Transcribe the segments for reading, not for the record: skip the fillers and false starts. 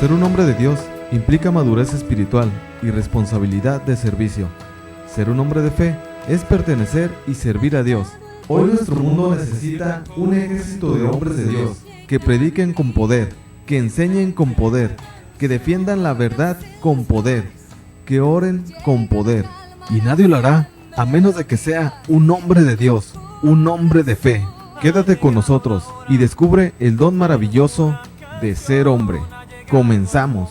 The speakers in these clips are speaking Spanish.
Ser un hombre de Dios implica madurez espiritual y responsabilidad de servicio. Ser un hombre de fe es pertenecer y servir a Dios. Hoy nuestro mundo necesita un ejército de hombres de Dios que prediquen con poder, que enseñen con poder, que defiendan la verdad con poder, que oren con poder. Y nadie lo hará a menos de que sea un hombre de Dios, un hombre de fe. Quédate con nosotros y descubre el don maravilloso de ser hombre. Comenzamos.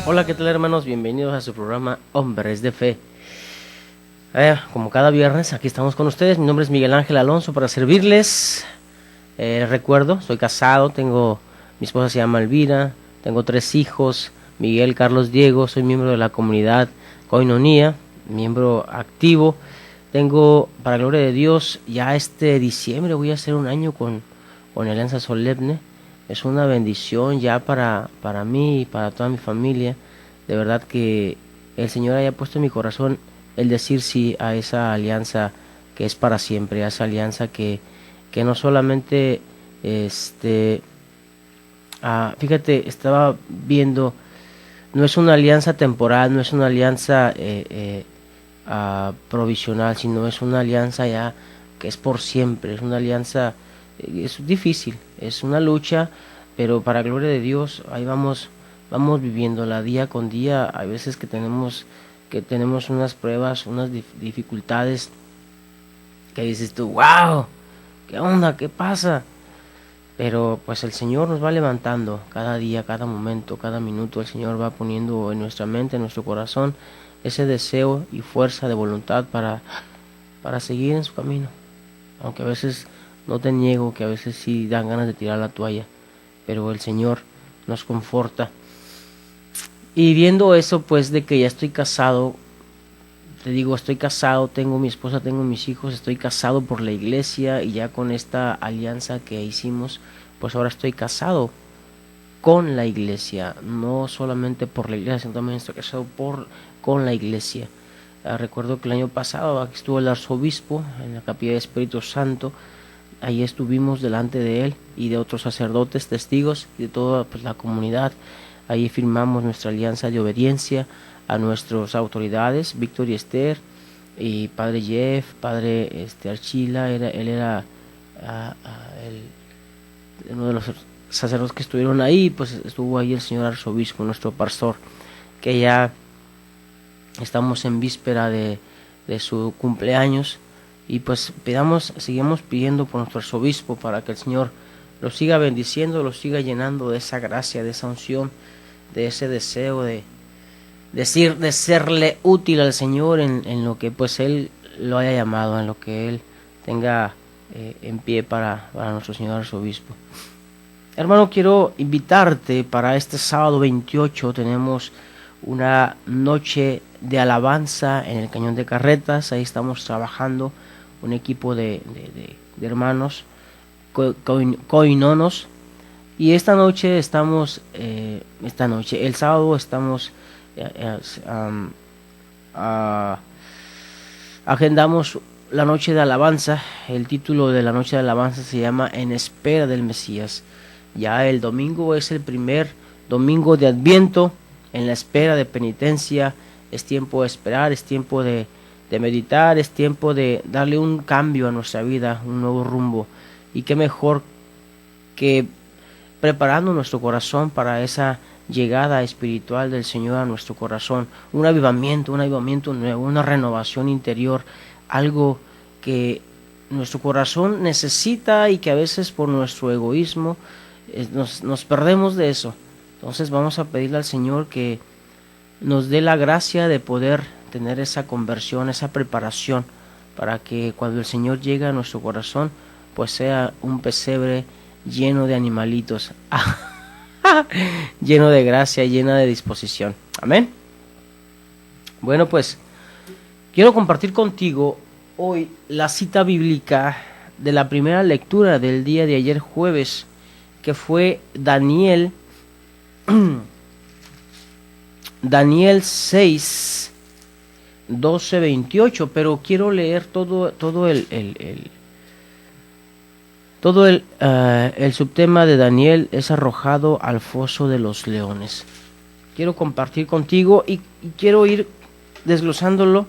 Hola, ¿qué tal, hermanos? Bienvenidos a su programa Hombres de Fe. Como cada viernes, aquí estamos con ustedes. Mi nombre es Miguel Ángel Alonso para servirles. Recuerdo, soy casado, mi esposa se llama Elvira, tengo 3 hijos, Miguel, Carlos, Diego. Soy miembro de la comunidad Koinonia, miembro activo. Tengo, para gloria de Dios, ya este diciembre voy a hacer un año con Alianza Solemne. Es una bendición ya para mí y para toda mi familia. De verdad que el Señor haya puesto en mi corazón el decir sí a esa alianza que es para siempre, a esa alianza que no solamente, fíjate, estaba viendo, no es una alianza temporal, no es una alianza provisional, sino es una alianza ya que es por siempre, es una alianza. Es difícil, es una lucha, pero para gloria de Dios ahí vamos viviéndola día con día. Hay veces que tenemos unas pruebas, unas dificultades que dices tú, wow, qué onda, qué pasa, pero pues el Señor nos va levantando cada día, cada momento, cada minuto. El Señor va poniendo en nuestra mente, en nuestro corazón, ese deseo y fuerza de voluntad para seguir en su camino, aunque a veces no te niego que a veces sí dan ganas de tirar la toalla, pero el Señor nos conforta. Y viendo eso, pues, de que ya estoy casado, te digo, estoy casado, tengo mi esposa, tengo mis hijos, estoy casado por la iglesia, y ya con esta alianza que hicimos, pues ahora estoy casado con la iglesia, no solamente por la iglesia, sino también estoy casado con la iglesia. Recuerdo que el año pasado aquí estuvo el arzobispo en la capilla de Espíritu Santo. Ahí estuvimos delante de él y de otros sacerdotes, testigos y de toda la comunidad. Ahí firmamos nuestra alianza de obediencia a nuestras autoridades, Víctor y Esther, y Padre Jeff, Padre Archila. Él era uno de los sacerdotes que estuvieron ahí. Pues estuvo ahí el señor arzobispo, nuestro pastor, que ya estamos en víspera de su cumpleaños. Y pues sigamos pidiendo por nuestro arzobispo para que el Señor lo siga bendiciendo, lo siga llenando de esa gracia, de esa unción, de ese deseo de serle útil al Señor en lo que pues Él lo haya llamado, en lo que Él tenga en pie para nuestro Señor arzobispo. Hermano, quiero invitarte para este sábado 28. Tenemos una noche de alabanza en el Cañón de Carretas. Ahí estamos trabajando un equipo de hermanos coinonos, y esta noche el sábado estamos agendamos la noche de alabanza. El título de la noche de alabanza se llama En espera del Mesías. Ya el domingo es el primer domingo de Adviento, en la espera de penitencia. Es tiempo de esperar, es tiempo de meditar, es tiempo de darle un cambio a nuestra vida, un nuevo rumbo. Y qué mejor que preparando nuestro corazón para esa llegada espiritual del Señor a nuestro corazón, un avivamiento nuevo, una renovación interior, algo que nuestro corazón necesita y que a veces por nuestro egoísmo nos perdemos de eso. Entonces vamos a pedirle al Señor que nos dé la gracia de poder tener esa conversión, esa preparación, para que cuando el Señor llegue a nuestro corazón, pues sea un pesebre lleno de animalitos, lleno de gracia, llena de disposición. Amén. Bueno, pues quiero compartir contigo hoy la cita bíblica de la primera lectura del día de ayer jueves, que fue Daniel 6, 12:28, pero quiero leer todo el subtema de Daniel es arrojado al foso de los leones. Quiero compartir contigo y quiero ir desglosándolo,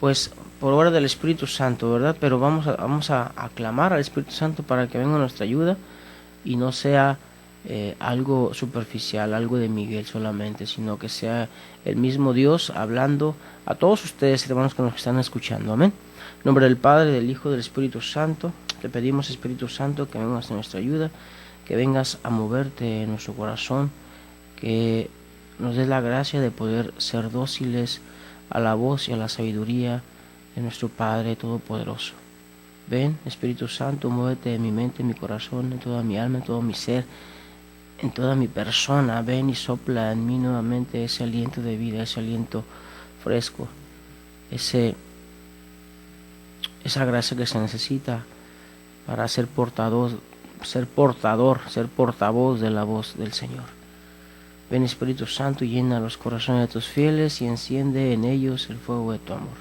pues por obra del Espíritu Santo, ¿verdad? Pero vamos a clamar al Espíritu Santo para que venga a nuestra ayuda y no sea algo superficial, algo de Miguel solamente, sino que sea el mismo Dios hablando a todos ustedes, hermanos, que nos están escuchando. Amén. En nombre del Padre, del Hijo, del Espíritu Santo, te pedimos, Espíritu Santo, que vengas a nuestra ayuda, que vengas a moverte en nuestro corazón, que nos des la gracia de poder ser dóciles a la voz y a la sabiduría de nuestro Padre Todopoderoso. Ven, Espíritu Santo, muévete en mi mente, en mi corazón, en toda mi alma, en todo mi ser, en toda mi persona. Ven y sopla en mí nuevamente ese aliento de vida, ese aliento fresco, esa gracia que se necesita para ser portavoz de la voz del Señor. Ven, Espíritu Santo, y llena los corazones de tus fieles y enciende en ellos el fuego de tu amor.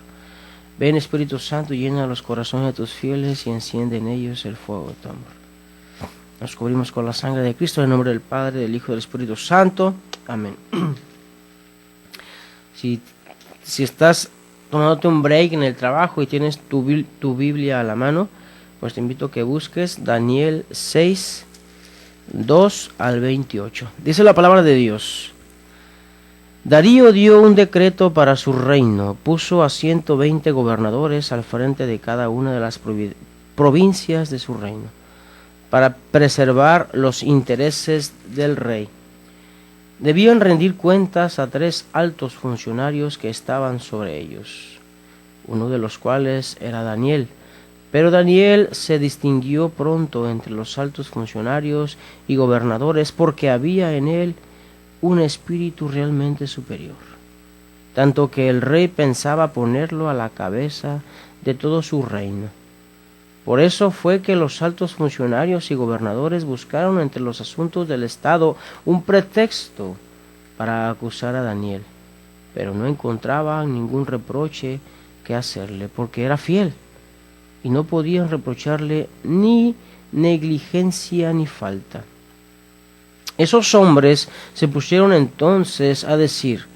Ven, Espíritu Santo, y llena los corazones de tus fieles y enciende en ellos el fuego de tu amor. Nos cubrimos con la sangre de Cristo, en el nombre del Padre, del Hijo y del Espíritu Santo. Amén. Si estás tomándote un break en el trabajo y tienes tu Biblia a la mano, pues te invito a que busques Daniel 6, 2 al 28. Dice la palabra de Dios: Darío dio un decreto para su reino, puso a 120 gobernadores al frente de cada una de las provincias de su reino, para preservar los intereses del rey. Debían rendir cuentas a 3 altos funcionarios que estaban sobre ellos, uno de los cuales era Daniel. Pero Daniel se distinguió pronto entre los altos funcionarios y gobernadores porque había en él un espíritu realmente superior, tanto que el rey pensaba ponerlo a la cabeza de todo su reino. Por eso fue que los altos funcionarios y gobernadores buscaron entre los asuntos del Estado un pretexto para acusar a Daniel, pero no encontraban ningún reproche que hacerle, porque era fiel, y no podían reprocharle ni negligencia ni falta. Esos hombres se pusieron entonces a decir: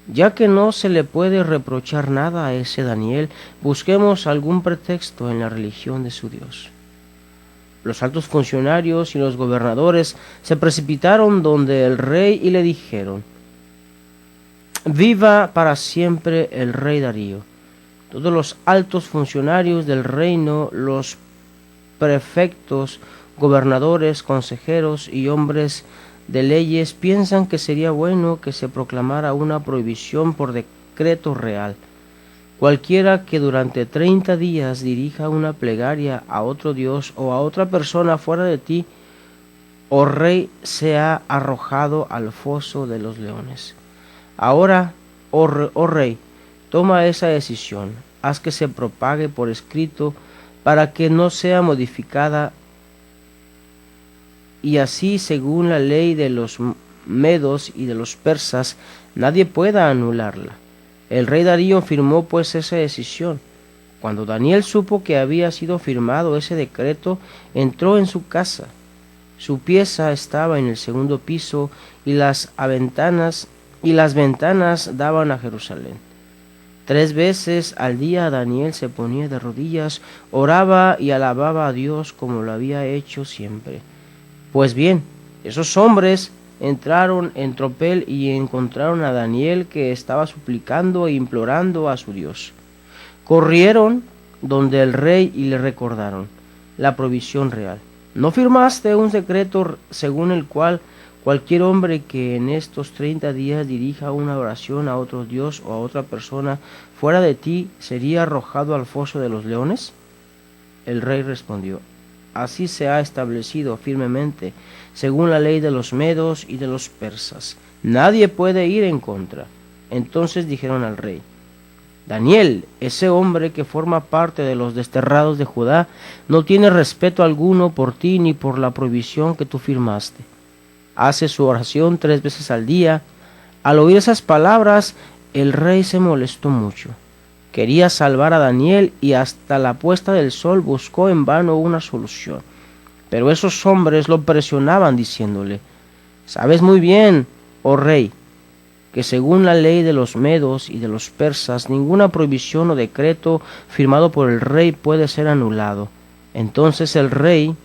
ya que no se le puede reprochar nada a ese Daniel, busquemos algún pretexto en la religión de su Dios. Los altos funcionarios y los gobernadores se precipitaron donde el rey y le dijeron: viva para siempre el rey Darío. Todos los altos funcionarios del reino, los prefectos, gobernadores, consejeros y hombres de leyes piensan que sería bueno que se proclamara una prohibición por decreto real. Cualquiera que durante 30 días dirija una plegaria a otro dios o a otra persona fuera de ti, oh rey, sea arrojado al foso de los leones. Ahora, oh rey, toma esa decisión, haz que se propague por escrito para que no sea modificada, y así, según la ley de los medos y de los persas, nadie pueda anularla. El rey Darío firmó pues esa decisión. Cuando Daniel supo que había sido firmado ese decreto, entró en su casa. Su pieza estaba en el segundo piso y las ventanas daban a Jerusalén. 3 veces al día Daniel se ponía de rodillas, oraba y alababa a Dios como lo había hecho siempre. Pues bien, esos hombres entraron en tropel y encontraron a Daniel que estaba suplicando e implorando a su Dios. Corrieron donde el rey y le recordaron la provisión real. ¿No firmaste un decreto según el cual cualquier hombre que en estos 30 días dirija una oración a otro dios o a otra persona fuera de ti sería arrojado al foso de los leones? El rey respondió: así se ha establecido firmemente, según la ley de los medos y de los persas. Nadie puede ir en contra. Entonces dijeron al rey: Daniel, ese hombre que forma parte de los desterrados de Judá, no tiene respeto alguno por ti ni por la prohibición que tú firmaste. Hace su oración 3 veces al día. Al oír esas palabras, el rey se molestó mucho. Quería salvar a Daniel y hasta la puesta del sol buscó en vano una solución. Pero esos hombres lo presionaban diciéndole: «Sabes muy bien, oh rey, que según la ley de los medos y de los persas, ninguna prohibición o decreto firmado por el rey puede ser anulado». Entonces el rey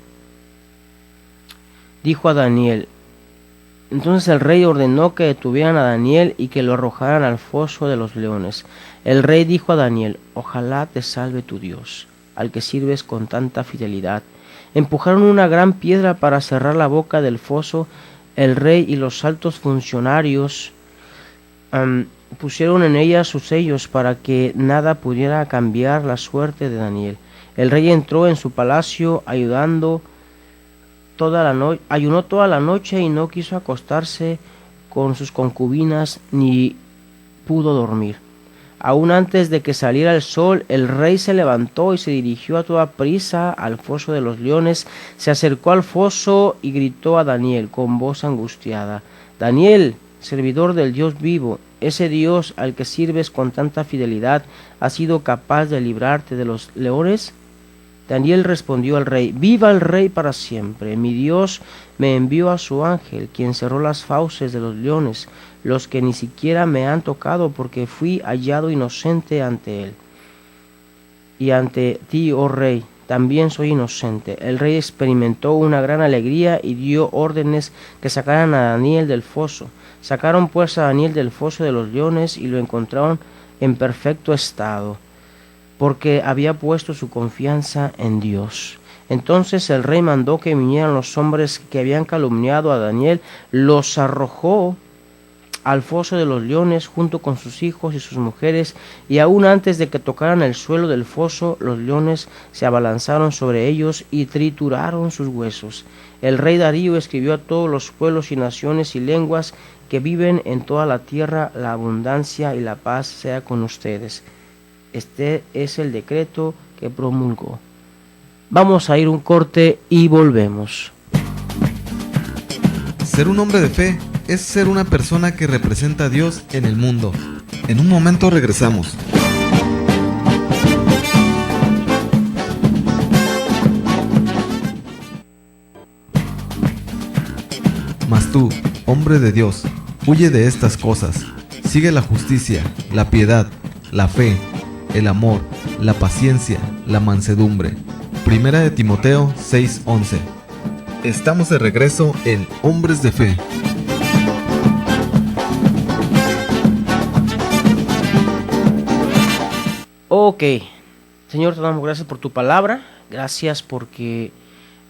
ordenó que detuvieran a Daniel y que lo arrojaran al foso de los leones. El rey dijo a Daniel: «Ojalá te salve tu Dios, al que sirves con tanta fidelidad». Empujaron una gran piedra para cerrar la boca del foso. El rey y los altos funcionarios pusieron en ella sus sellos para que nada pudiera cambiar la suerte de Daniel. El rey entró en su palacio ayunó toda la noche y no quiso acostarse con sus concubinas ni pudo dormir. Aún antes de que saliera el sol, el rey se levantó y se dirigió a toda prisa al foso de los leones. Se acercó al foso y gritó a Daniel con voz angustiada: «Daniel, servidor del Dios vivo, ese Dios al que sirves con tanta fidelidad, ¿ha sido capaz de librarte de los leones?». Daniel respondió al rey: «Viva el rey para siempre. Mi Dios me envió a su ángel, quien cerró las fauces de los leones, los que ni siquiera me han tocado, porque fui hallado inocente ante él. Y ante ti, oh rey, también soy inocente». El rey experimentó una gran alegría y dio órdenes que sacaran a Daniel del foso. Sacaron pues a Daniel del foso de los leones y lo encontraron en perfecto estado, porque había puesto su confianza en Dios. Entonces el rey mandó que vinieran los hombres que habían calumniado a Daniel, los arrojó al foso de los leones junto con sus hijos y sus mujeres, y aún antes de que tocaran el suelo del foso, los leones se abalanzaron sobre ellos y trituraron sus huesos. El rey Darío escribió a todos los pueblos y naciones y lenguas que viven en toda la tierra: la abundancia y la paz sea con ustedes. Este es el decreto que promulgó. Vamos a ir un corte y volvemos. Ser un hombre de fe es ser una persona que representa a Dios en el mundo. En un momento regresamos. Mas tú, hombre de Dios, huye de estas cosas. Sigue la justicia, la piedad, la fe, el amor, la paciencia, la mansedumbre. Primera de Timoteo 6:11. Estamos de regreso en Hombres de Fe. Ok, Señor, te damos gracias por tu palabra. Gracias porque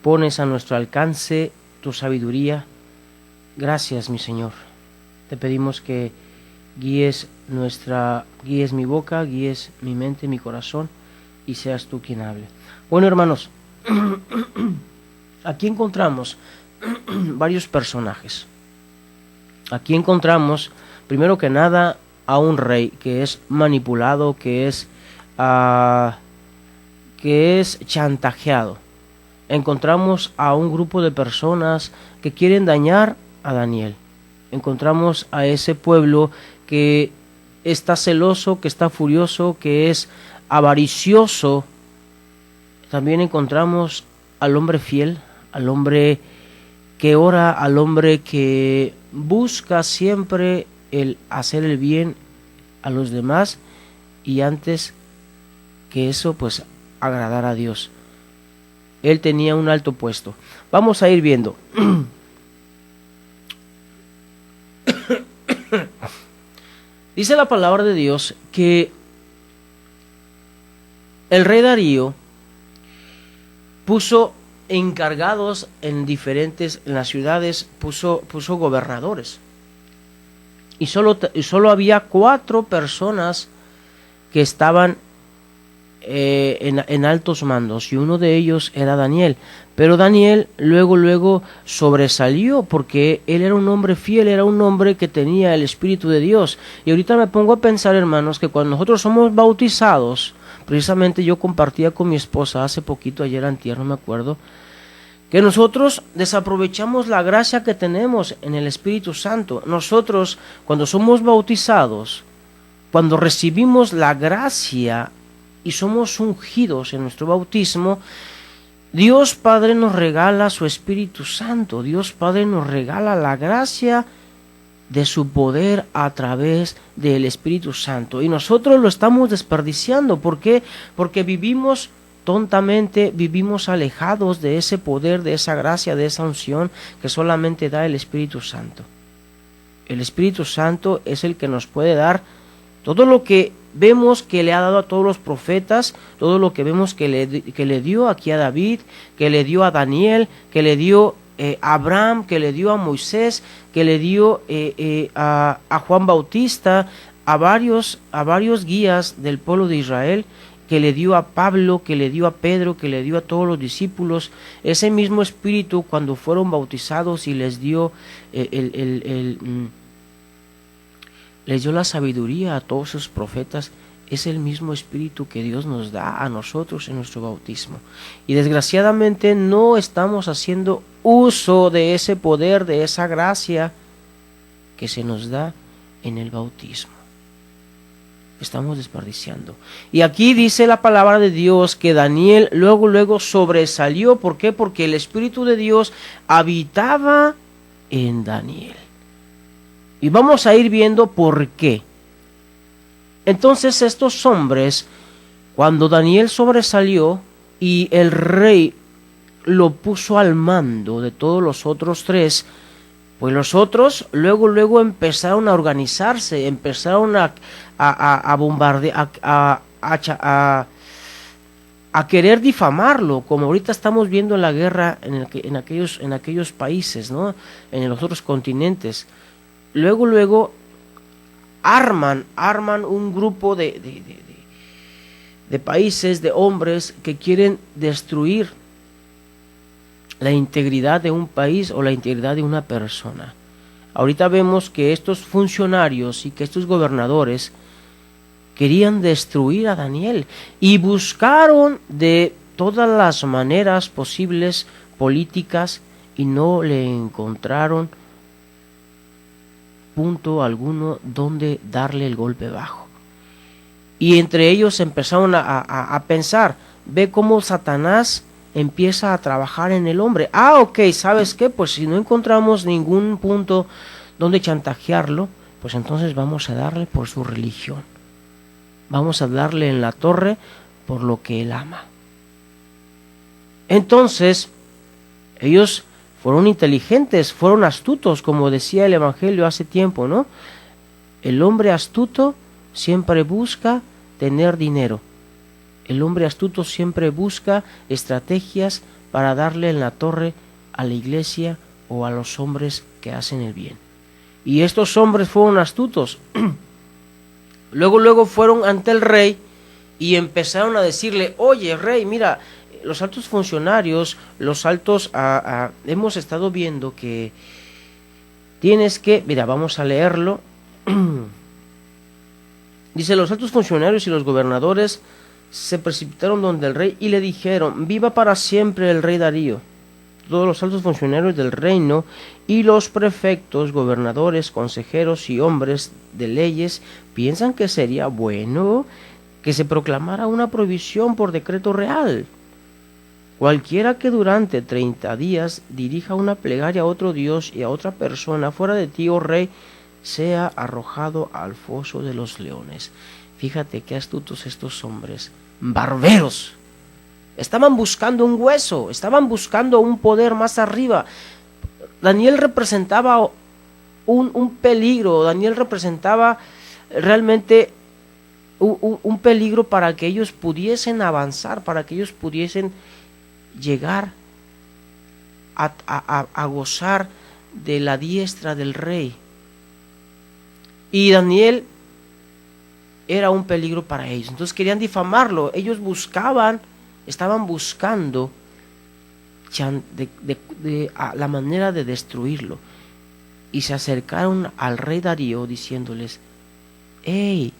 pones a nuestro alcance tu sabiduría. Gracias, mi Señor. Te pedimos que guíes mi boca, guíes mi mente, mi corazón, y seas tú quien hable. Bueno, hermanos, aquí encontramos varios personajes. Aquí encontramos, primero que nada, a un rey que es manipulado, que es chantajeado. Encontramos a un grupo de personas que quieren dañar a Daniel. Encontramos a ese pueblo que está celoso, que está furioso, que es avaricioso. También encontramos al hombre fiel, al hombre que ora, al hombre que busca siempre el hacer el bien a los demás, y antes que eso, pues agradar a Dios. Él tenía un alto puesto. Vamos a ir viendo. Dice la palabra de Dios que el rey Darío puso encargados en las ciudades, puso gobernadores. Y solo había 4 personas que estaban en altos mandos, y uno de ellos era Daniel. Pero Daniel luego sobresalió, porque él era un hombre fiel, era un hombre que tenía el Espíritu de Dios. Y ahorita me pongo a pensar, hermanos, que cuando nosotros somos bautizados, precisamente yo compartía con mi esposa hace poquito, ayer antier, no me acuerdo, que nosotros desaprovechamos la gracia que tenemos en el Espíritu Santo. Nosotros, cuando somos bautizados, cuando recibimos la gracia y somos ungidos en nuestro bautismo, Dios Padre nos regala su Espíritu Santo. Dios Padre nos regala la gracia de su poder a través del Espíritu Santo. Y nosotros lo estamos desperdiciando. ¿Por qué? Porque vivimos tontamente, vivimos alejados de ese poder, de esa gracia, de esa unción que solamente da el Espíritu Santo. El Espíritu Santo es el que nos puede dar todo lo que vemos que le ha dado a todos los profetas, todo lo que vemos que le dio aquí a David, que le dio a Daniel, que le dio a Abraham, que le dio a Moisés, que le dio a Juan Bautista, a varios guías del pueblo de Israel, que le dio a Pablo, que le dio a Pedro, que le dio a todos los discípulos. Ese mismo Espíritu, cuando fueron bautizados y les dio les dio la sabiduría a todos sus profetas, es el mismo Espíritu que Dios nos da a nosotros en nuestro bautismo. Y desgraciadamente no estamos haciendo uso de ese poder, de esa gracia que se nos da en el bautismo. Estamos desperdiciando. Y aquí dice la palabra de Dios que Daniel luego sobresalió. ¿Por qué? Porque el Espíritu de Dios habitaba en Daniel. Y vamos a ir viendo por qué. Entonces estos hombres, cuando Daniel sobresalió y el rey lo puso al mando de todos los otros tres, pues los otros luego empezaron a organizarse, empezaron a bombardear, a querer difamarlo, como ahorita estamos viendo en la guerra en aquellos países, ¿no? En los otros continentes. Luego arman un grupo de países, de hombres que quieren destruir la integridad de un país o la integridad de una persona. Ahorita vemos que estos funcionarios y que estos gobernadores querían destruir a Daniel y buscaron de todas las maneras posibles políticas y no le encontraron punto alguno donde darle el golpe bajo. Y entre ellos empezaron a pensar, ve cómo Satanás empieza a trabajar en el hombre. Ok, ¿sabes qué? Pues si no encontramos ningún punto donde chantajearlo, pues entonces vamos a darle por su religión. Vamos a darle en la torre por lo que él ama. Entonces, ellos fueron inteligentes, fueron astutos, como decía el Evangelio hace tiempo, ¿no? El hombre astuto siempre busca tener dinero. El hombre astuto siempre busca estrategias para darle en la torre a la iglesia o a los hombres que hacen el bien. Y estos hombres fueron astutos. Luego fueron ante el rey y empezaron a decirle, oye, rey, mira, los altos funcionarios, hemos estado viendo que tienes que, mira, vamos a leerlo. Dice, los altos funcionarios y los gobernadores se precipitaron donde el rey y le dijeron, viva para siempre el rey Darío. Todos los altos funcionarios del reino y los prefectos, gobernadores, consejeros y hombres de leyes piensan que sería bueno que se proclamara una prohibición por decreto real. Cualquiera que durante 30 días dirija una plegaria a otro dios y a otra persona fuera de ti, oh rey, sea arrojado al foso de los leones. Fíjate qué astutos estos hombres, barberos. Estaban buscando un hueso, estaban buscando un poder más arriba. Daniel representaba un peligro, Daniel representaba realmente un peligro para que ellos pudiesen avanzar, para que ellos pudiesen llegar a gozar de la diestra del rey. Y Daniel era un peligro para ellos, entonces querían difamarlo. Ellos estaban buscando la manera de destruirlo, y se acercaron al rey Darío diciéndoles, hey,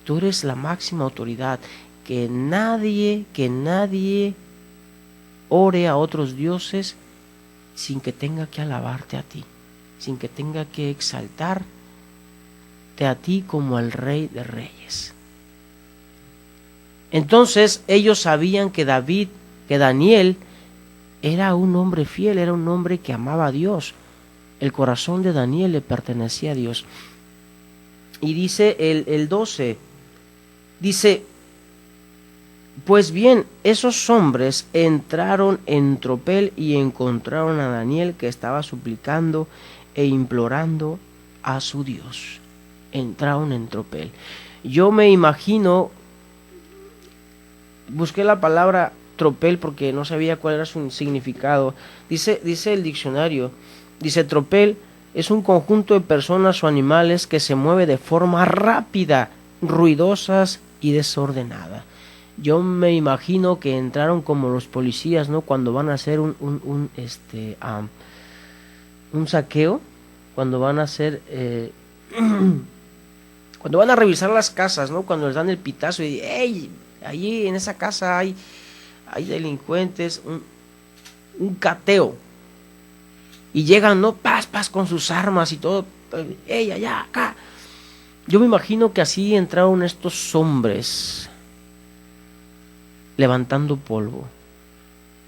tú eres la máxima autoridad, que nadie ore a otros dioses sin que tenga que alabarte a ti, sin que tenga que exaltarte frente a ti como el Rey de Reyes. Entonces ellos sabían que Daniel era un hombre fiel, era un hombre que amaba a Dios. El corazón de Daniel le pertenecía a Dios. Y dice el 12, dice: pues bien, esos hombres entraron en tropel y encontraron a Daniel, que estaba suplicando e implorando a su Dios. Entraron en tropel. Yo me imagino, busqué la palabra tropel porque no sabía cuál era su significado. Dice el diccionario, dice: tropel es un conjunto de personas o animales que se mueve de forma rápida, ruidosas y desordenada. Yo me imagino que entraron como los policías, ¿no? Cuando van a hacer un saqueo, cuando van a hacer cuando van a revisar las casas, ¿no? Cuando les dan el pitazo y ¡hey! Allí en esa casa hay delincuentes, un cateo. Y llegan, ¿no? Paz, con sus armas y todo. ¡Ey, allá, acá! Yo me imagino que así entraron estos hombres levantando polvo.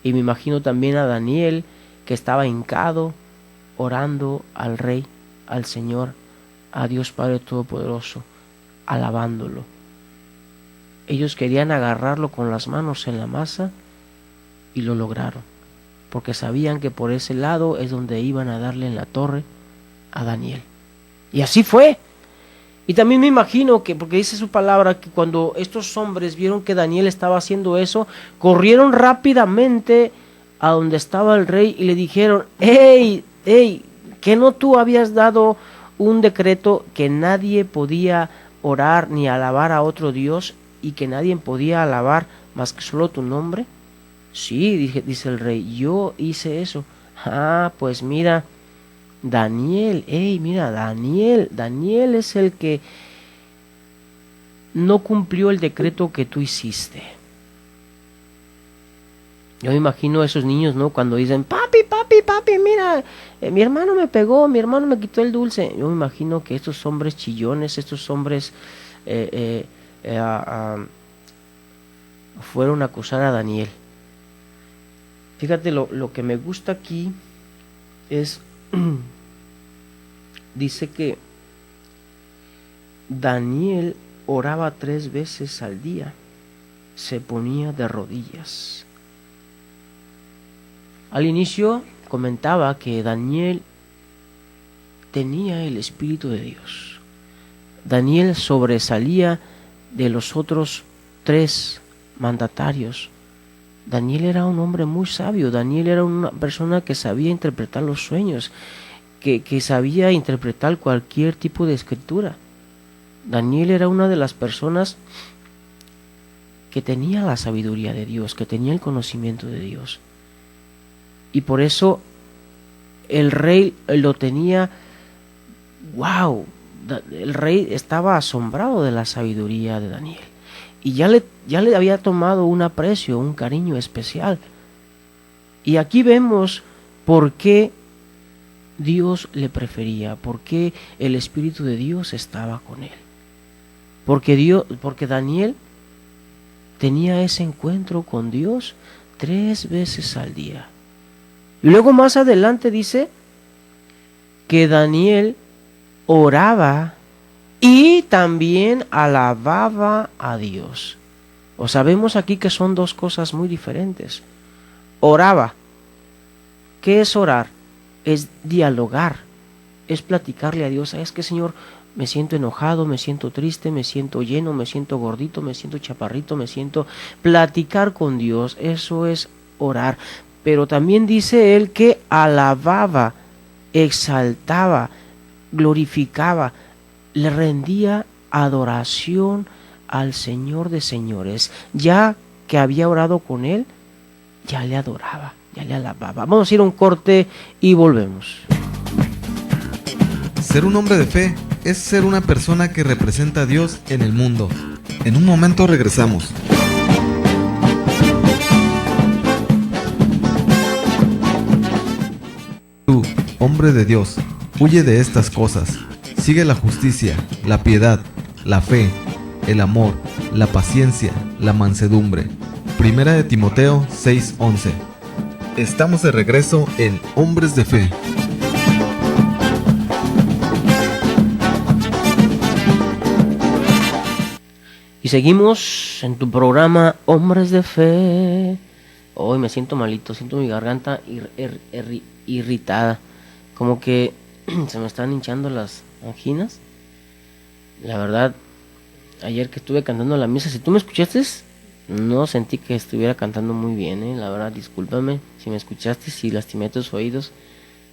Y me imagino también a Daniel, que estaba hincado, orando al Rey, al Señor, a Dios Padre Todopoderoso, alabándolo. Ellos querían agarrarlo con las manos en la masa y lo lograron, porque sabían que por ese lado es donde iban a darle en la torre a Daniel. Y así fue. Y también me imagino que, porque dice su palabra, que cuando estos hombres vieron que Daniel estaba haciendo eso, corrieron rápidamente a donde estaba el rey y le dijeron: ¡Ey! ¿Que no tú habías dado un decreto que nadie podía orar ni alabar a otro Dios y que nadie podía alabar más que solo tu nombre? Sí, dice el rey, yo hice eso. Pues mira, Daniel es el que no cumplió el decreto que tú hiciste. Yo me imagino a esos niños, ¿no? Cuando dicen: papi, mira, mi hermano me pegó, mi hermano me quitó el dulce. Yo me imagino que estos hombres chillones, estos hombres fueron a acusar a Daniel. Fíjate, lo que me gusta aquí es, dice que Daniel oraba 3 veces al día, se ponía de rodillas. Al inicio comentaba que Daniel tenía el Espíritu de Dios. Daniel sobresalía de los otros 3 mandatarios. Daniel era un hombre muy sabio. Daniel era una persona que sabía interpretar los sueños, que sabía interpretar cualquier tipo de escritura. Daniel era una de las personas que tenía la sabiduría de Dios, que tenía el conocimiento de Dios. Y por eso el rey lo tenía, wow, el rey estaba asombrado de la sabiduría de Daniel. Y ya le había tomado un aprecio, un cariño especial. Y aquí vemos por qué Dios le prefería, por qué el Espíritu de Dios estaba con él. Porque Daniel tenía ese encuentro con Dios 3 veces al día. Y luego más adelante dice que Daniel oraba y también alababa a Dios. O sabemos aquí que son 2 cosas muy diferentes. Oraba. ¿Qué es orar? Es dialogar, es platicarle a Dios. ¿Sabes qué, Señor? Me siento enojado, me siento triste, me siento lleno, me siento gordito, me siento chaparrito, me siento... Platicar con Dios, eso es orar. Pero también dice él que alababa, exaltaba, glorificaba, le rendía adoración al Señor de señores. Ya que había orado con él, ya le adoraba, ya le alababa. Vamos a ir a un corte y volvemos. Ser un hombre de fe es ser una persona que representa a Dios en el mundo. En un momento regresamos. Tú, hombre de Dios, huye de estas cosas. Sigue la justicia, la piedad, la fe, el amor, la paciencia, la mansedumbre. Primera de Timoteo 6:11. Estamos de regreso en Hombres de Fe. Y seguimos en tu programa Hombres de Fe. Hoy me siento malito, siento mi garganta irritada. Como que se me están hinchando las anginas. La verdad, ayer que estuve cantando la misa, si tú me escuchaste, no sentí que estuviera cantando muy bien, La verdad, discúlpame si me escuchaste, si lastimé tus oídos.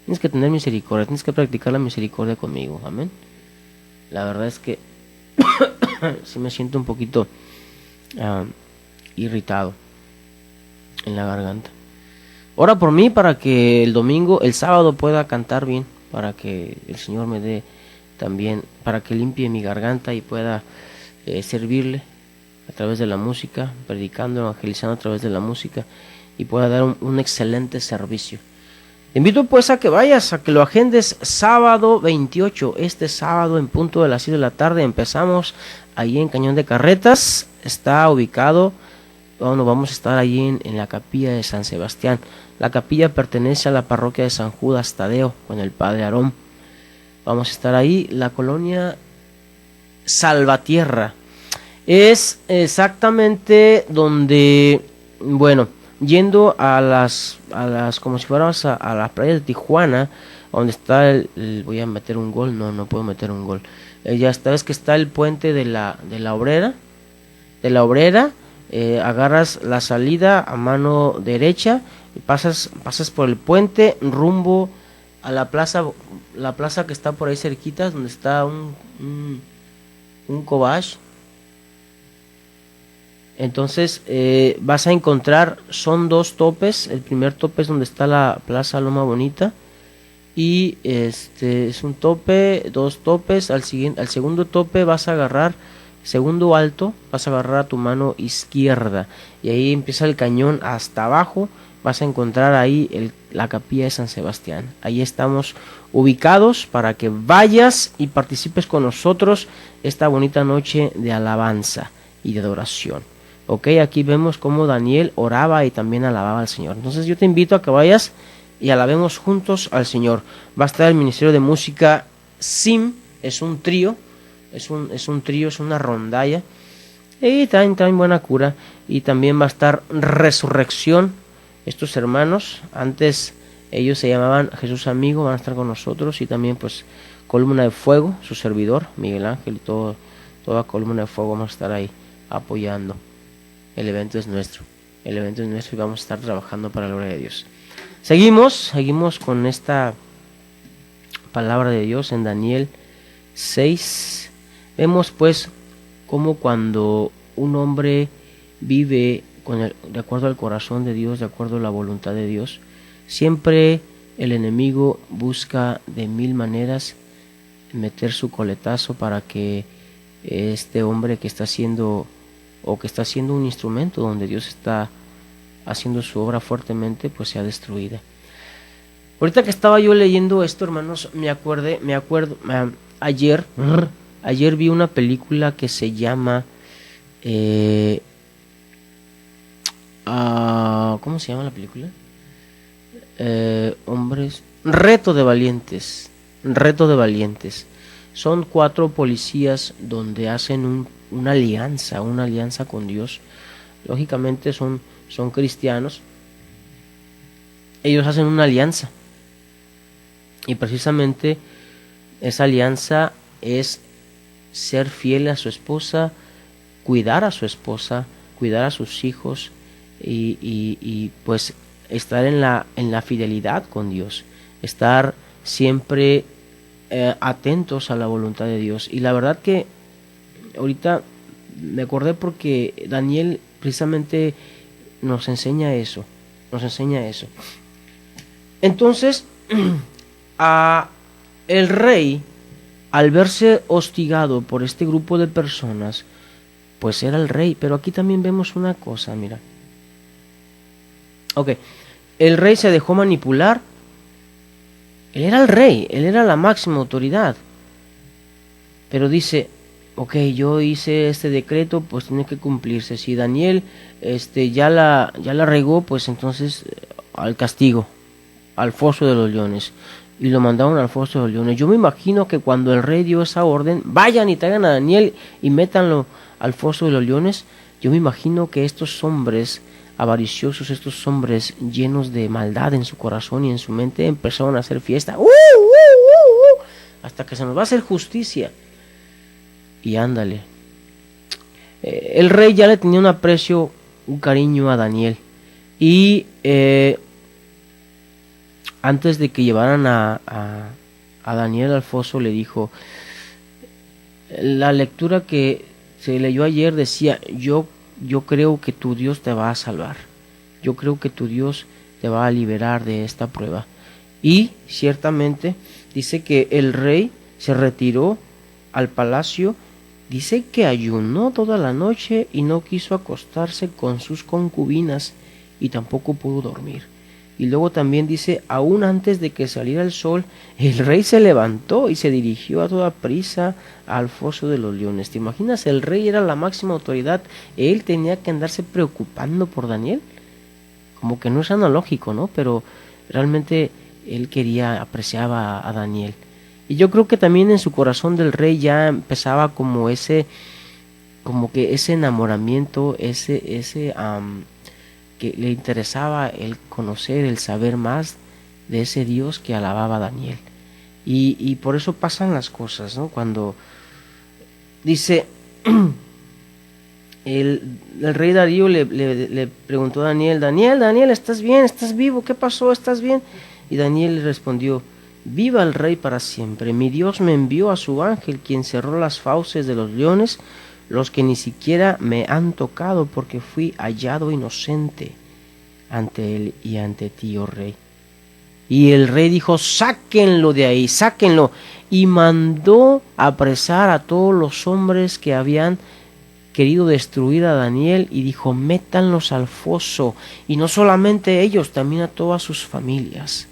Tienes que tener misericordia, tienes que practicar la misericordia conmigo, amén. La verdad es que sí me siento un poquito irritado en la garganta. Ora por mí para que el sábado pueda cantar bien, para que el Señor me dé también, para que limpie mi garganta y pueda servirle a través de la música, predicando, evangelizando a través de la música, y pueda dar un excelente servicio. Te invito pues a que vayas, a que lo agendes sábado 28, este sábado en punto de las 6 de la tarde. Empezamos ahí en Cañón de Carretas, está ubicado, vamos a estar allí en la capilla de San Sebastián. La capilla pertenece a la parroquia de San Judas Tadeo con el padre Aarón. Vamos a estar ahí, la colonia Salvatierra. Es exactamente donde, bueno, yendo a las como si fuéramos a la playa de Tijuana, donde está voy a meter un gol, no puedo meter un gol. Ya sabes que está el puente de la Obrera, agarras la salida a mano derecha y pasas por el puente rumbo a la plaza que está por ahí cerquita, donde está un Cobach. Entonces vas a encontrar, son 2 topes. El primer tope es donde está la Plaza Loma Bonita, y es un tope, 2 topes. Al segundo tope vas a agarrar, segundo alto, vas a agarrar a tu mano izquierda, y ahí empieza el cañón hasta abajo. Vas a encontrar ahí la capilla de San Sebastián. Ahí estamos ubicados para que vayas y participes con nosotros esta bonita noche de alabanza y de adoración. Ok, aquí vemos cómo Daniel oraba y también alababa al Señor. Entonces yo te invito a que vayas y alabemos juntos al Señor. Va a estar el Ministerio de Música SIM, es un trío, es una rondalla, y traen buena cura. Y también va a estar Resurrección. Estos hermanos, antes ellos se llamaban Jesús Amigo, van a estar con nosotros. Y también pues Columna de Fuego, su servidor Miguel Ángel, y toda Columna de Fuego vamos a estar ahí apoyando. El evento es nuestro y vamos a estar trabajando para la gloria de Dios. Seguimos con esta palabra de Dios en Daniel 6. Vemos pues cómo cuando un hombre vive de acuerdo al corazón de Dios, de acuerdo a la voluntad de Dios, siempre el enemigo busca de 1000 maneras meter su coletazo para que este hombre que está siendo un instrumento donde Dios está haciendo su obra fuertemente, pues sea destruida. Ahorita que estaba yo leyendo esto, hermanos, me acuerdo, ayer vi una película que se llama ¿cómo se llama la película? Reto de Valientes. Son 4 policías donde hacen una alianza con Dios. Lógicamente son cristianos. Ellos hacen una alianza, y precisamente esa alianza es ser fiel a su esposa, cuidar a su esposa, cuidar a sus hijos, y pues estar en la fidelidad con Dios, estar siempre atentos a la voluntad de Dios. Y la verdad que ahorita me acordé porque Daniel precisamente nos enseña eso. Entonces, el rey, al verse hostigado por este grupo de personas, pues era el rey. Pero aquí también vemos una cosa, mira. Ok, el rey se dejó manipular. Él era el rey, él era la máxima autoridad. pero dice, ok, yo hice este decreto, pues tiene que cumplirse. Si Daniel ya la regó, pues entonces al castigo, al foso de los leones. Y lo mandaron al foso de los leones. Yo me imagino que cuando el rey dio esa orden, vayan y traigan a Daniel y métanlo al foso de los leones, yo me imagino que estos hombres avariciosos, estos hombres llenos de maldad en su corazón y en su mente, empezaron a hacer fiesta, hasta que se nos va a hacer justicia. Y ándale, el rey ya le tenía un aprecio, un cariño a Daniel. Y antes de que llevaran a Daniel al foso, le dijo, la lectura que se leyó ayer decía, yo creo que tu Dios te va a salvar, yo creo que tu Dios te va a liberar de esta prueba. Y ciertamente dice que el rey se retiró al palacio, dice que ayunó toda la noche y no quiso acostarse con sus concubinas y tampoco pudo dormir. Y luego también dice, aún antes de que saliera el sol, el rey se levantó y se dirigió a toda prisa al foso de los leones. ¿Te imaginas? El rey era la máxima autoridad, él tenía que andarse preocupando por Daniel. Como que no es analógico, ¿no? Pero realmente él apreciaba a Daniel. Y yo creo que también en su corazón del rey ya empezaba como ese enamoramiento, que le interesaba el conocer, el saber más de ese Dios que alababa a Daniel. Y por eso pasan las cosas, ¿no? Cuando dice, el rey Darío le preguntó a Daniel, Daniel, ¿estás bien? ¿Estás vivo? ¿Qué pasó? ¿Estás bien? Y Daniel le respondió, viva el rey para siempre. Mi Dios me envió a su ángel, quien cerró las fauces de los leones, los que ni siquiera me han tocado, porque fui hallado inocente ante él y ante ti, oh rey. Y el rey dijo, sáquenlo de ahí, sáquenlo. Y mandó apresar a todos los hombres que habían querido destruir a Daniel, y dijo, métanlos al foso. Y no solamente ellos, también a todas sus familias,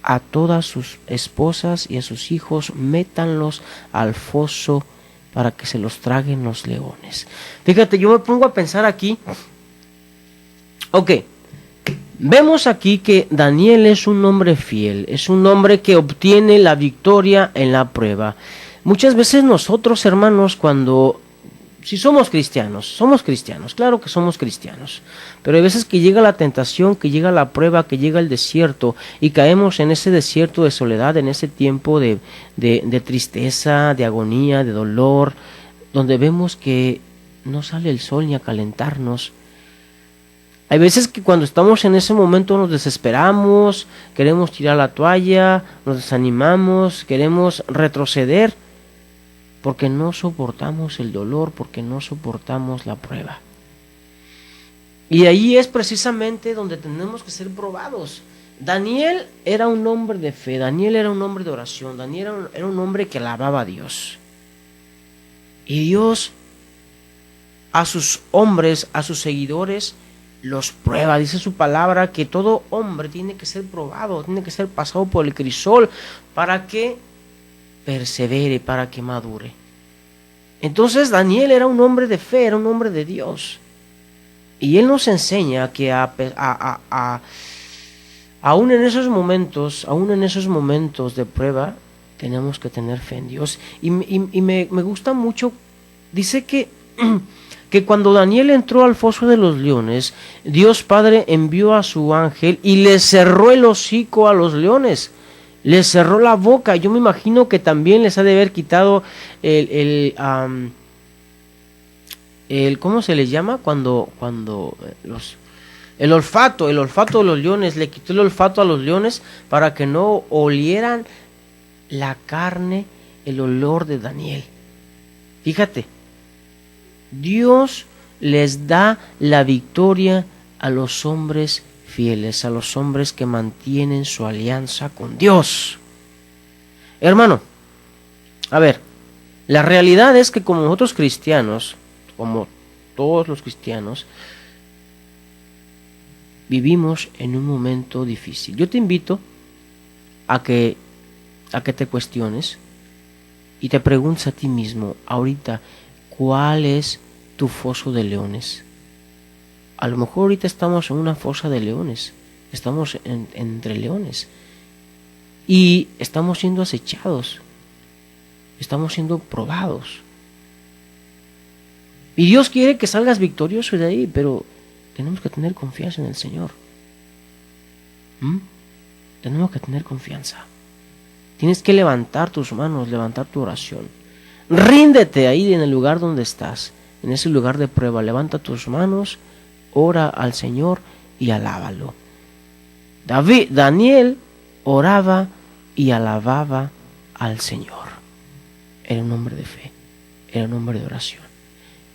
a todas sus esposas y a sus hijos, métanlos al foso para que se los traguen los leones. Fíjate, yo me pongo a pensar aquí, ok, vemos aquí que Daniel es un hombre fiel, es un hombre que obtiene la victoria en la prueba. Muchas veces nosotros, hermanos, si somos cristianos, claro que somos cristianos, pero hay veces que llega la tentación, que llega la prueba, que llega el desierto, y caemos en ese desierto de soledad, en ese tiempo de tristeza, de agonía, de dolor, donde vemos que no sale el sol ni a calentarnos. Hay veces que cuando estamos en ese momento nos desesperamos, queremos tirar la toalla, nos desanimamos, queremos retroceder, porque no soportamos el dolor, porque no soportamos la prueba. Y ahí es precisamente donde tenemos que ser probados. Daniel era un hombre de fe, Daniel era un hombre de oración, Daniel era un hombre que alababa a Dios. Y Dios a sus hombres, a sus seguidores, los prueba. Dice su palabra que todo hombre tiene que ser probado, tiene que ser pasado por el crisol para que persevere, para que madure. Entonces Daniel era un hombre de fe, era un hombre de Dios. Y él nos enseña que aún en esos momentos de prueba, tenemos que tener fe en Dios. Y me gusta mucho, dice que cuando Daniel entró al foso de los leones, Dios Padre envió a su ángel y le cerró el hocico a los leones. Les cerró la boca. Yo me imagino que también les ha de haber quitado el ¿cómo se les llama? Cuando el olfato de los leones, le quitó el olfato a los leones para que no olieran la carne, el olor de Daniel. Fíjate, Dios les da la victoria a los hombres fieles, a los hombres que mantienen su alianza con Dios. Hermano, a ver, la realidad es que como nosotros cristianos, como todos los cristianos, vivimos en un momento difícil. Yo te invito a que te cuestiones y te preguntas a ti mismo, ahorita, ¿cuál es tu foso de leones? A lo mejor ahorita estamos en una fosa de leones, estamos entre leones y estamos siendo acechados, estamos siendo probados. Y Dios quiere que salgas victorioso de ahí, pero tenemos que tener confianza en el Señor. Tenemos que tener confianza. Tienes que levantar tus manos, levantar tu oración. Ríndete ahí en el lugar donde estás, en ese lugar de prueba. Levanta tus manos, ora al Señor y alábalo. Daniel oraba y alababa al Señor. Era un hombre de fe, era un hombre de oración.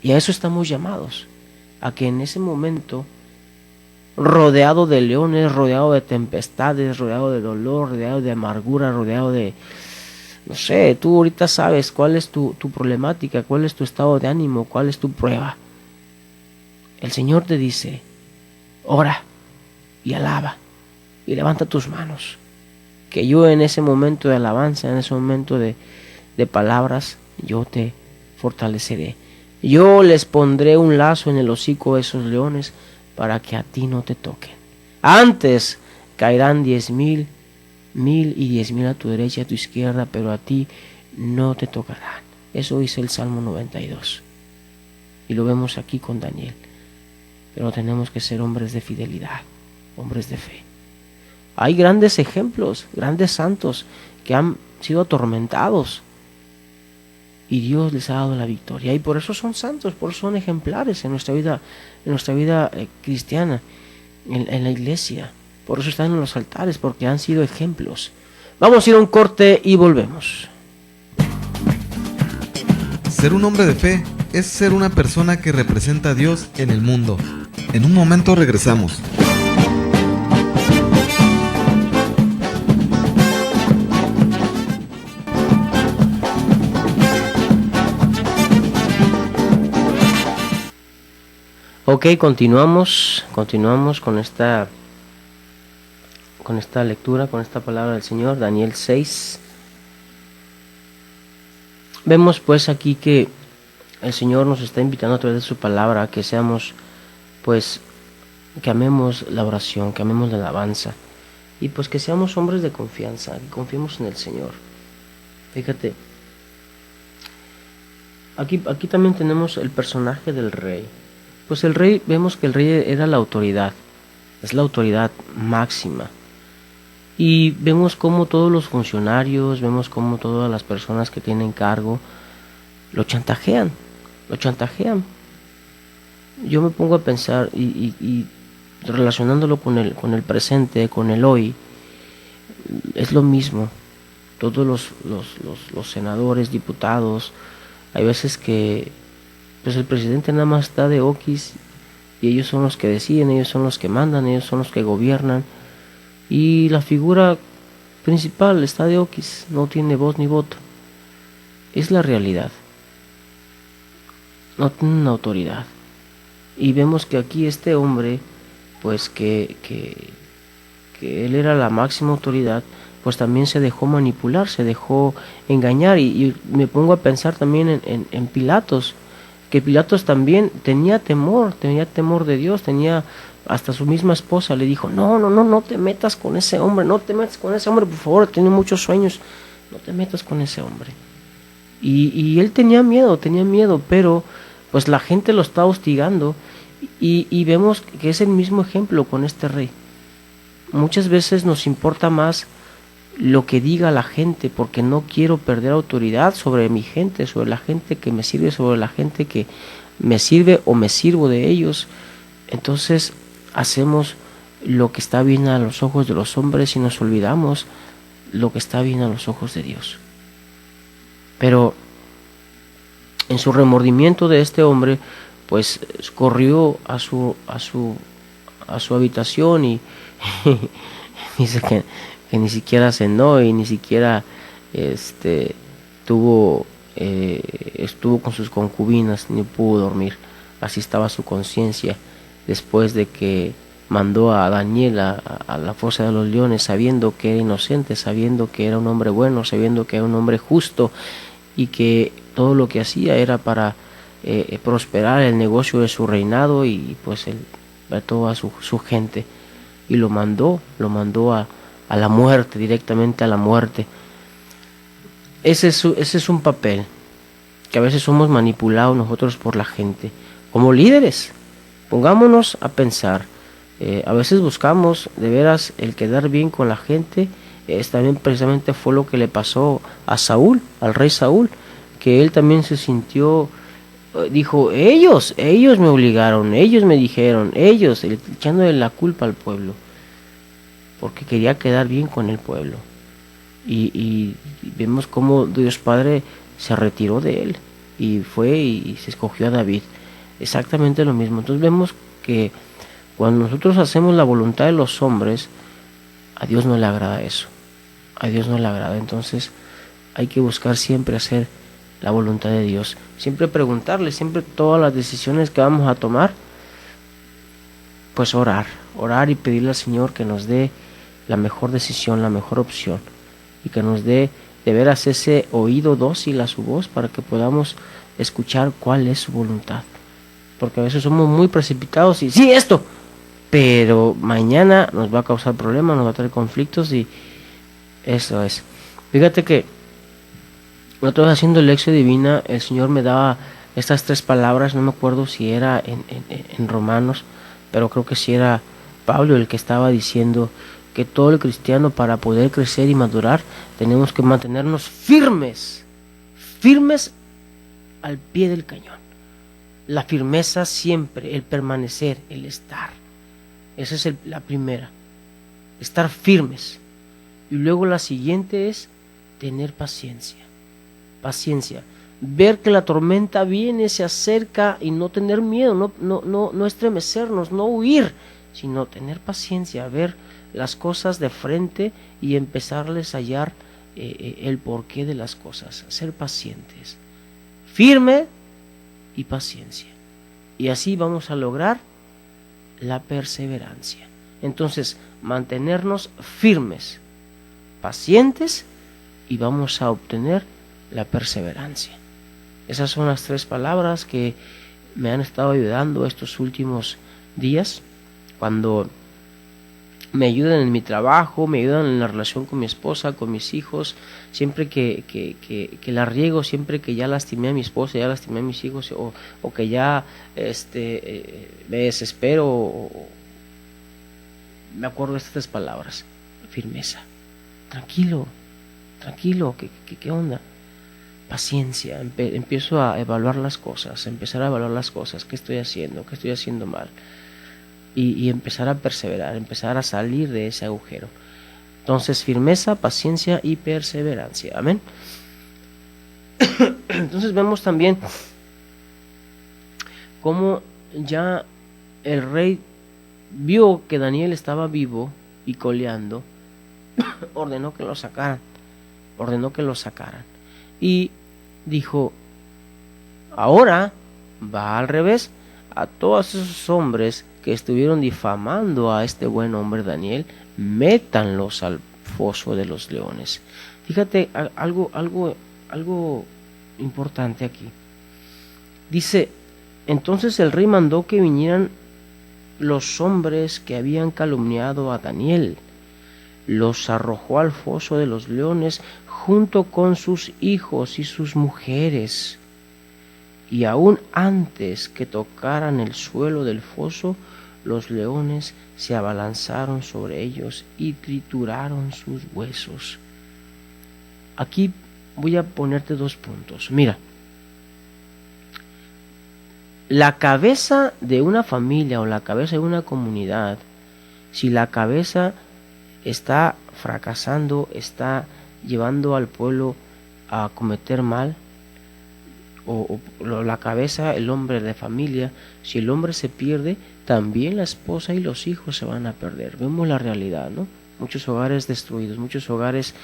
Y a eso estamos llamados, a que en ese momento, rodeado de leones, rodeado de tempestades, rodeado de dolor, rodeado de amargura, rodeado de, no sé, tú ahorita sabes cuál es tu problemática, cuál es tu estado de ánimo, cuál es tu prueba. El Señor te dice, ora y alaba y levanta tus manos, que yo en ese momento de alabanza, en ese momento de palabras, yo te fortaleceré. Yo les pondré un lazo en el hocico a esos leones para que a ti no te toquen. Antes caerán 10,000, 10,000 a tu derecha y a tu izquierda, pero a ti no te tocarán. Eso dice el Salmo 92. Y lo vemos aquí con Daniel. Pero tenemos que ser hombres de fidelidad, hombres de fe. Hay grandes ejemplos, grandes santos que han sido atormentados y Dios les ha dado la victoria, y por eso son santos, por eso son ejemplares en nuestra vida cristiana, en la iglesia. Por eso están en los altares, porque han sido ejemplos. Vamos a ir a un corte y volvemos. Ser un hombre de fe es ser una persona que representa a Dios en el mundo. En un momento regresamos. Ok, continuamos con esta lectura, con esta palabra del Señor, Daniel 6. Vemos pues aquí que el Señor nos está invitando a través de su palabra a que seamos, pues, que amemos la oración, que amemos la alabanza, y pues que seamos hombres de confianza, que confiemos en el Señor. Fíjate, aquí también tenemos el personaje del rey. Pues el rey, vemos que el rey era la autoridad, es la autoridad máxima. Y vemos cómo todos los funcionarios, vemos cómo todas las personas que tienen cargo lo chantajean. Yo me pongo a pensar y relacionándolo con el presente, con el hoy, es lo mismo. Todos los senadores, diputados, hay veces que pues el presidente nada más está de oquis y ellos son los que deciden, ellos son los que mandan, ellos son los que gobiernan, y la figura principal está de oquis, no tiene voz ni voto. Es la realidad, no tiene una autoridad. Y vemos que aquí este hombre, pues que él era la máxima autoridad, pues también se dejó manipular, se dejó engañar. Y me pongo a pensar también en Pilatos, que Pilatos también tenía temor de Dios, hasta su misma esposa le dijo, no te metas con ese hombre, por favor, tiene muchos sueños, no te metas con ese hombre. Y él tenía miedo, pero pues la gente lo está hostigando, y vemos que es el mismo ejemplo con este rey. Muchas veces nos importa más lo que diga la gente, porque no quiero perder autoridad sobre mi gente, sobre la gente que me sirve, sobre la gente que me sirve o me sirvo de ellos. Entonces hacemos lo que está bien a los ojos de los hombres y nos olvidamos lo que está bien a los ojos de Dios. Pero en su remordimiento de este hombre, pues corrió a su habitación y dice que ni siquiera cenó y ni siquiera estuvo con sus concubinas, ni pudo dormir. Así estaba su conciencia después de que mandó a Daniel a la fosa de los leones, sabiendo que era inocente, sabiendo que era un hombre bueno, sabiendo que era un hombre justo, y que todo lo que hacía era para prosperar el negocio de su reinado y pues a toda su gente, y lo mandó a la muerte, directamente a la muerte. Ese es un papel que a veces somos manipulados nosotros por la gente. Como líderes, pongámonos a pensar. A veces buscamos de veras el quedar bien con la gente. También precisamente fue lo que le pasó a Saúl, al rey Saúl, que él también se sintió, dijo, ellos me obligaron, ellos me dijeron, echándole la culpa al pueblo, porque quería quedar bien con el pueblo. Y vemos cómo Dios Padre se retiró de él y fue y se escogió a David. Exactamente lo mismo. Entonces vemos que cuando nosotros hacemos la voluntad de los hombres, a Dios no le agrada eso. A Dios no le agrada. Entonces hay que buscar siempre hacer la voluntad de Dios. Siempre preguntarle, siempre todas las decisiones que vamos a tomar, pues orar y pedirle al Señor que nos dé la mejor decisión, la mejor opción, y que nos dé de veras ese oído dócil a su voz para que podamos escuchar cuál es su voluntad. Porque a veces somos muy precipitados y sí, esto, pero mañana nos va a causar problemas, nos va a traer conflictos, y eso es. Fíjate que nosotros haciendo el Lección Divina, el Señor me daba estas 3 palabras, no me acuerdo si era en Romanos, pero creo que sí era Pablo el que estaba diciendo que todo el cristiano, para poder crecer y madurar, tenemos que mantenernos firmes al pie del cañón. La firmeza siempre, el permanecer, el estar. Esa es la primera, estar firmes. Y luego la siguiente es tener paciencia. Ver que la tormenta viene, se acerca, y no tener miedo, no estremecernos, no huir, sino tener paciencia, ver las cosas de frente y empezarles a hallar el porqué de las cosas. Ser pacientes, firme y paciencia, y así vamos a lograr la perseverancia. Entonces, mantenernos firmes, pacientes, y vamos a obtener la perseverancia. Esas son las 3 palabras que me han estado ayudando estos últimos días, cuando me ayudan en mi trabajo, me ayudan en la relación con mi esposa, con mis hijos. Siempre que la riego, siempre que ya lastimé a mi esposa, ya lastimé a mis hijos, o que ya me desespero, me acuerdo de estas 3 palabras: firmeza, tranquilo, ¿qué onda? Paciencia. Empiezo a evaluar las cosas, empezar a evaluar las cosas, qué estoy haciendo mal, y empezar a perseverar, empezar a salir de ese agujero. Entonces, firmeza, paciencia y perseverancia. Amén. Entonces vemos también cómo ya el rey vio que Daniel estaba vivo y coleando, ordenó que lo sacaran, y dijo: ahora va al revés, a todos esos hombres que estuvieron difamando a este buen hombre Daniel, métanlos al foso de los leones. Fíjate algo importante aquí. Dice: entonces el rey mandó que vinieran los hombres que habían calumniado a Daniel, los arrojó al foso de los leones junto con sus hijos y sus mujeres, y aún antes que tocaran el suelo del foso, los leones se abalanzaron sobre ellos y trituraron sus huesos. Aquí voy a ponerte 2 puntos. Mira, la cabeza de una familia o la cabeza de una comunidad, si la cabeza está fracasando, está llevando al pueblo a cometer mal, o la cabeza, el hombre de familia, si el hombre se pierde, también la esposa y los hijos se van a perder. Vemos la realidad, ¿no? Muchos hogares destruidos, muchos hogares,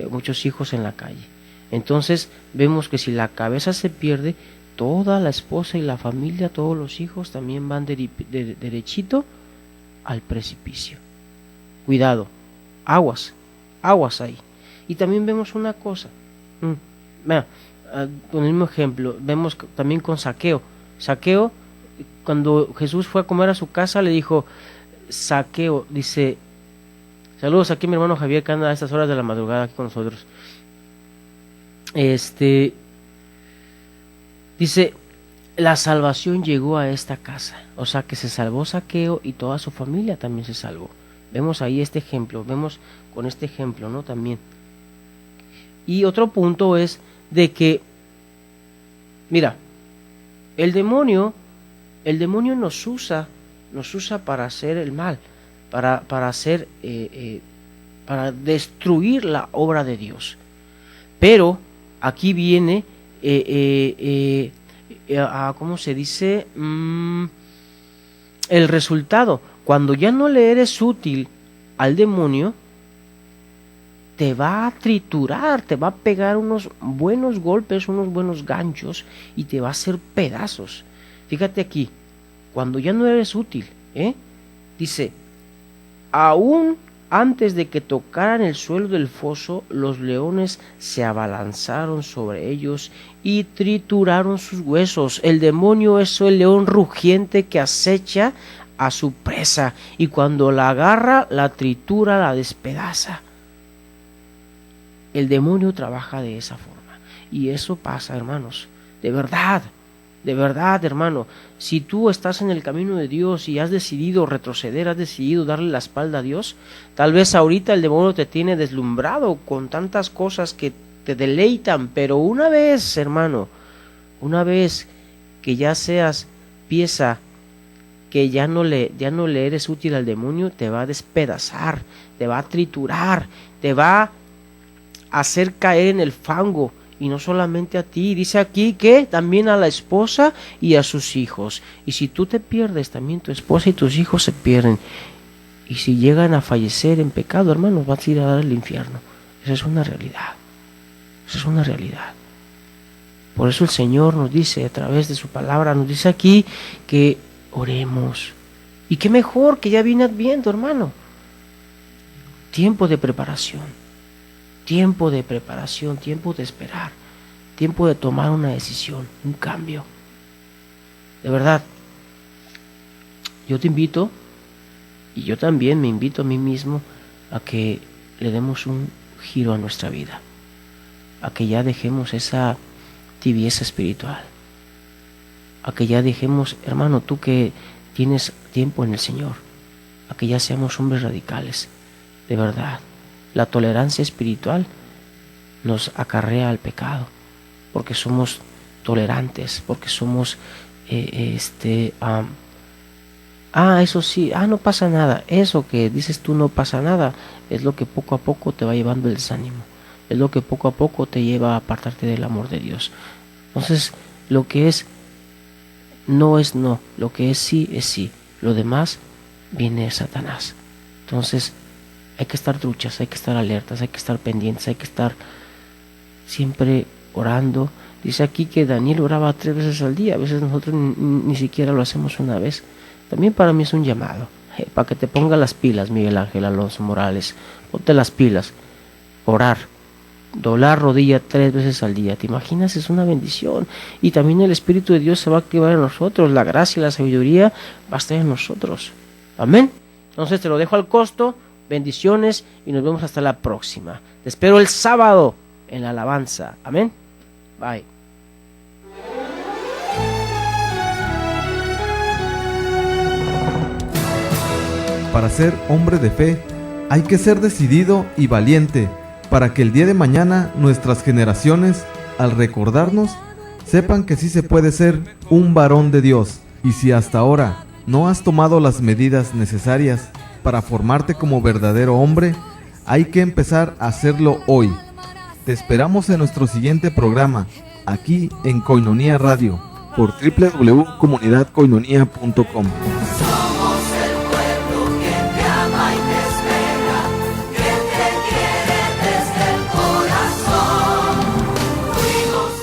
muchos hijos en la calle. Entonces vemos que si la cabeza se pierde, toda la esposa y la familia, todos los hijos también van derechito al precipicio. Cuidado, aguas ahí. Y también vemos una cosa. con el mismo ejemplo, vemos también con Zaqueo. Zaqueo, cuando Jesús fue a comer a su casa, le dijo, Zaqueo, dice, saludos aquí mi hermano Javier, que anda a estas horas de la madrugada aquí con nosotros. Dice, la salvación llegó a esta casa, o sea que se salvó Zaqueo y toda su familia también se salvó. Vemos ahí este ejemplo, vemos con este ejemplo, ¿no? También. Y otro punto es de que, mira, el demonio nos usa para hacer el mal, para hacer, para destruir la obra de Dios. Pero aquí viene, ¿cómo se dice? El resultado. Cuando ya no le eres útil al demonio, te va a triturar, te va a pegar unos buenos golpes, unos buenos ganchos y te va a hacer pedazos. Fíjate aquí, cuando ya no eres útil, dice, aún antes de que tocaran el suelo del foso, los leones se abalanzaron sobre ellos y trituraron sus huesos. El demonio es el león rugiente que acecha a su presa y cuando la agarra, la tritura, la despedaza. El demonio trabaja de esa forma y eso pasa, hermanos, de verdad, hermano. Si tú estás en el camino de Dios y has decidido retroceder, has decidido darle la espalda a Dios, tal vez ahorita el demonio te tiene deslumbrado con tantas cosas que te deleitan, pero una vez, hermano, una vez que ya seas pieza, que ya no le eres útil al demonio, te va a despedazar, te va a triturar, te va a hacer caer en el fango. Y no solamente a ti, dice aquí que también a la esposa y a sus hijos. Y si tú te pierdes, también tu esposa y tus hijos se pierden. Y si llegan a fallecer en pecado, hermanos, vas a ir a dar al infierno. Esa es una realidad. Esa es una realidad. Por eso el Señor nos dice, a través de su palabra, nos dice aquí que oremos. Y qué mejor que ya viene Adviento, hermano. Tiempo de preparación. Tiempo de preparación, tiempo de esperar, tiempo de tomar una decisión, un cambio. De verdad, yo te invito, y yo también me invito a mí mismo, a que le demos un giro a nuestra vida, a que ya dejemos esa tibieza espiritual, a que ya dejemos, hermano, tú que tienes tiempo en el Señor, a que ya seamos hombres radicales, de verdad. La tolerancia espiritual nos acarrea al pecado, porque somos tolerantes, porque somos, eso sí, no pasa nada. Eso que dices tú no pasa nada, es lo que poco a poco te va llevando el desánimo, es lo que poco a poco te lleva a apartarte del amor de Dios. Entonces, lo que es no es no, lo que es sí, lo demás viene de Satanás. Entonces, hay que estar truchas, hay que estar alertas, hay que estar pendientes, hay que estar siempre orando. Dice aquí que Daniel oraba 3 veces al día, a veces nosotros ni siquiera lo hacemos una vez. También para mí es un llamado, para que te pongas las pilas, Miguel Ángel Alonso Morales, ponte las pilas, orar, doblar rodilla 3 veces al día. ¿Te imaginas? Es una bendición. Y también el Espíritu de Dios se va a activar en nosotros, la gracia y la sabiduría va a estar en nosotros. Amén. Entonces te lo dejo al costo. Bendiciones y nos vemos hasta la próxima. Te espero el sábado en la alabanza. Amén. Bye. Para ser hombre de fe, hay que ser decidido y valiente, para que el día de mañana nuestras generaciones, al recordarnos, sepan que sí se puede ser un varón de Dios. Y si hasta ahora no has tomado las medidas necesarias para formarte como verdadero hombre, hay que empezar a hacerlo hoy. Te esperamos en nuestro siguiente programa, aquí en Koinonia Radio, por www.comunidadkoinonia.com.